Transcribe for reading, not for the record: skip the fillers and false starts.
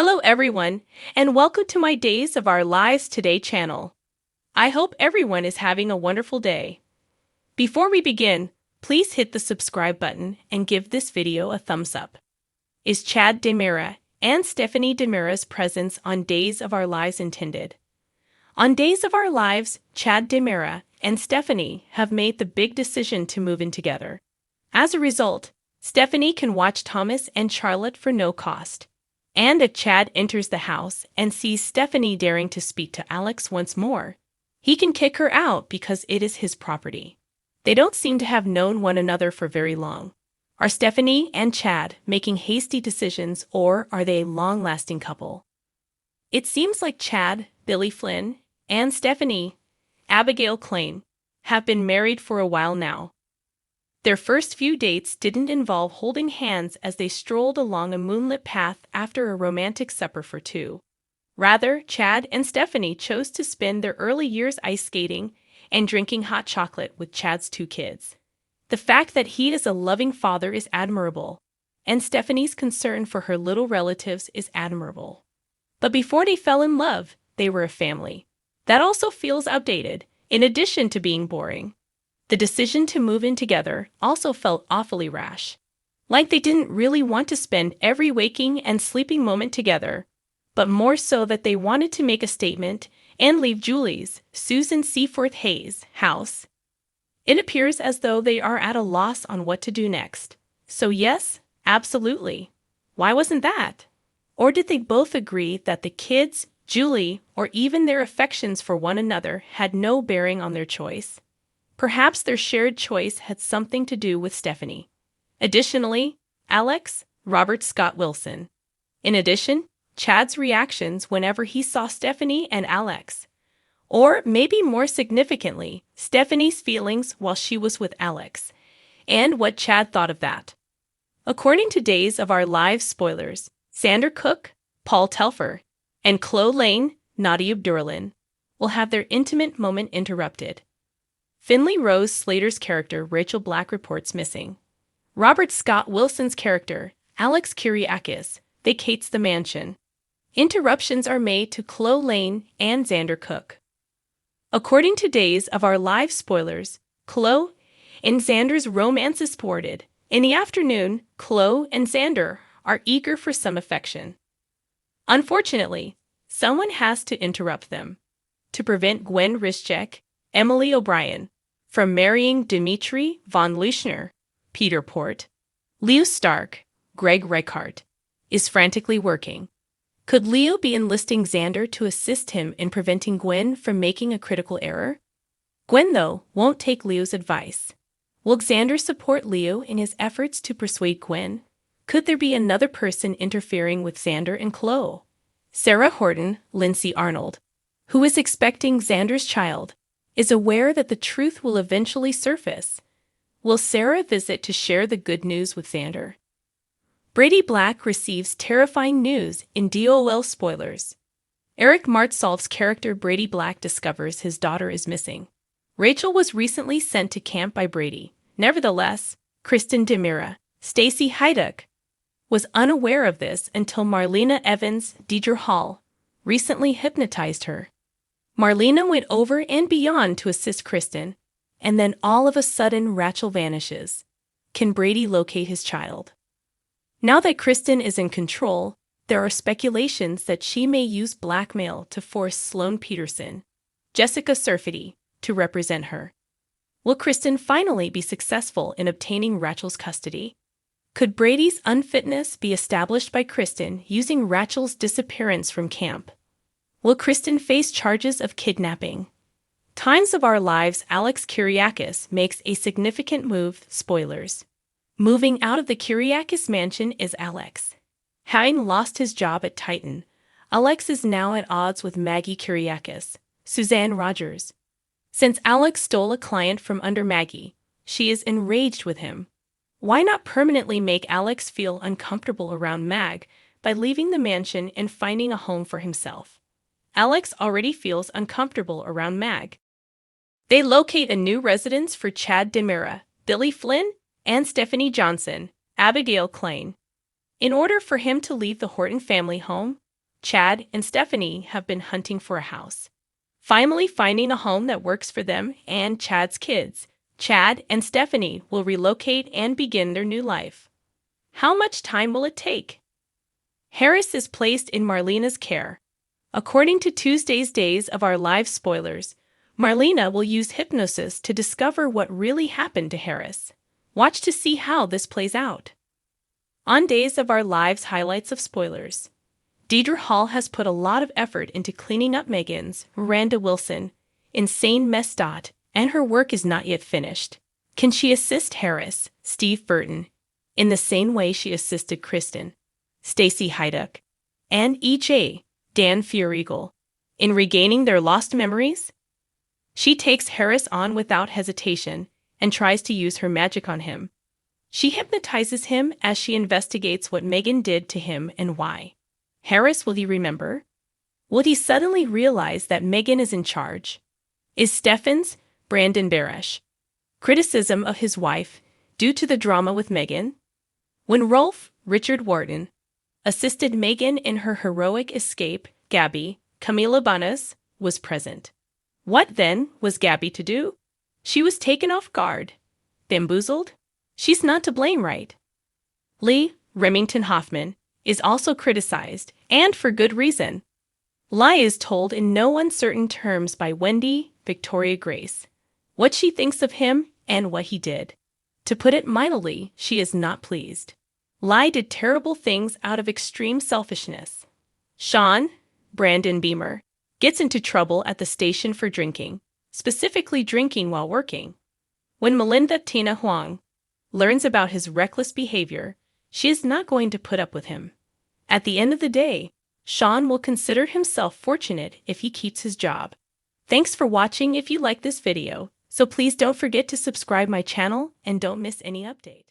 Hello everyone, and welcome to my Days of Our Lives Today channel. I hope everyone is having a wonderful day. Before we begin, please hit the subscribe button and give this video a thumbs up. Is Chad DiMera and Stephanie DiMera's presence on Days of Our Lives intended? On Days of Our Lives, Chad DiMera and Stephanie have made the big decision to move in together. As a result, Stephanie can watch Thomas and Charlotte for no cost. And if Chad enters the house and sees Stephanie daring to speak to Alex once more, he can kick her out because it is his property. They don't seem to have known one another for very long. Are Stephanie and Chad making hasty decisions, or are they a long-lasting couple? It seems like Chad, Billy Flynn, and Stephanie, Abigail Klein, have been married for a while now. Their first few dates didn't involve holding hands as they strolled along a moonlit path after a romantic supper for two. Rather, Chad and Stephanie chose to spend their early years ice skating and drinking hot chocolate with Chad's two kids. The fact that he is a loving father is admirable, and Stephanie's concern for her little relatives is admirable. But before they fell in love, they were a family. That also feels outdated, in addition to being boring. The decision to move in together also felt awfully rash. Like they didn't really want to spend every waking and sleeping moment together, but more so that they wanted to make a statement and leave Julie's, Susan Seaforth Hayes, house. It appears as though they are at a loss on what to do next. So yes, absolutely. Why wasn't that? Or did they both agree that the kids, Julie, or even their affections for one another had no bearing on their choice? Perhaps their shared choice had something to do with Stephanie. Additionally, Alex, Robert Scott Wilson. In addition, Chad's reactions whenever he saw Stephanie and Alex. Or maybe more significantly, Stephanie's feelings while she was with Alex, and what Chad thought of that. According to Days of Our Lives spoilers, Xander Cook, Paul Telfer, and Chloe Lane, Nadia Abdurlan, will have their intimate moment interrupted. Finley Rose Slater's character Rachel Black reports missing. Robert Scott Wilson's character, Alex Kyriakis, vacates the mansion. Interruptions are made to Chloe Lane and Xander Cook. According to Days of Our Lives spoilers, Chloe and Xander's romance is thwarted. In the afternoon, Chloe and Xander are eager for some affection. Unfortunately, someone has to interrupt them. To prevent Gwen Rischek, Emily O'Brien, from marrying Dimitri von Leuschner, Peter Port, Leo Stark, Greg Reichart, is frantically working. Could Leo be enlisting Xander to assist him in preventing Gwen from making a critical error? Gwen, though, won't take Leo's advice. Will Xander support Leo in his efforts to persuade Gwen? Could there be another person interfering with Xander and Chloe? Sarah Horton, Lindsay Arnold, who is expecting Xander's child, is aware that the truth will eventually surface. Will Sarah visit to share the good news with Xander? Brady Black receives terrifying news in DOL spoilers. Eric Martsolf's character Brady Black discovers his daughter is missing. Rachel was recently sent to camp by Brady. Nevertheless, Kristen DiMera, Stacy Haiduk, was unaware of this until Marlena Evans Deidre Hall recently hypnotized her. Marlena went over and beyond to assist Kristen, and then all of a sudden Rachel vanishes. Can Brady locate his child? Now that Kristen is in control, there are speculations that she may use blackmail to force Sloane Peterson, Jessica Surfety, to represent her. Will Kristen finally be successful in obtaining Rachel's custody? Could Brady's unfitness be established by Kristen using Rachel's disappearance from camp? Will Kristen face charges of kidnapping? Times of Our Lives Alex Kyriakis makes a significant move, spoilers. Moving out of the Kyriakis mansion is Alex. Having lost his job at Titan, Alex is now at odds with Maggie Kyriakis, Suzanne Rogers. Since Alex stole a client from under Maggie, she is enraged with him. Why not permanently make Alex feel uncomfortable around Mag by leaving the mansion and finding a home for himself? Alex already feels uncomfortable around Mag. They locate a new residence for Chad DiMera, Billy Flynn, and Stephanie Johnson, Abigail Klein. In order for him to leave the Horton family home, Chad and Stephanie have been hunting for a house. Finally finding a home that works for them and Chad's kids, Chad and Stephanie will relocate and begin their new life. How much time will it take? Harris is placed in Marlena's care. According to Tuesday's Days of Our Lives spoilers, Marlena will use hypnosis to discover what really happened to Harris. Watch to see how this plays out. On Days of Our Lives highlights of spoilers. Deidre Hall has put a lot of effort into cleaning up Megan's, Miranda Wilson, insane mess. And her work is not yet finished. Can she assist Harris, Steve Burton, in the same way she assisted Kristen, Stacey Hyduck, and EJ, Dan Furigal, in regaining their lost memories? She takes Harris on without hesitation and tries to use her magic on him. She hypnotizes him as she investigates what Megan did to him and why. Harris, will he remember? Will he suddenly realize that Megan is in charge? Is Stefan's, Brandon Barash, criticism of his wife due to the drama with Megan? When Rolf, Richard Wharton, assisted Megan in her heroic escape, Gabby, Camila Banas, was present. What then was Gabby to do? She was taken off guard. Bamboozled? She's not to blame, right? Lee, Remington Hoffman, is also criticized, and for good reason. Lie is told in no uncertain terms by Wendy, Victoria Grace, what she thinks of him and what he did. To put it mildly, she is not pleased. Lie did terrible things out of extreme selfishness. Sean, Brandon Beamer, gets into trouble at the station for drinking, specifically drinking while working. When Melinda Tina Huang learns about his reckless behavior, she is not going to put up with him. At the end of the day, Sean will consider himself fortunate if he keeps his job. Thanks for watching. If you like this video, so please don't forget to subscribe my channel and don't miss any updates.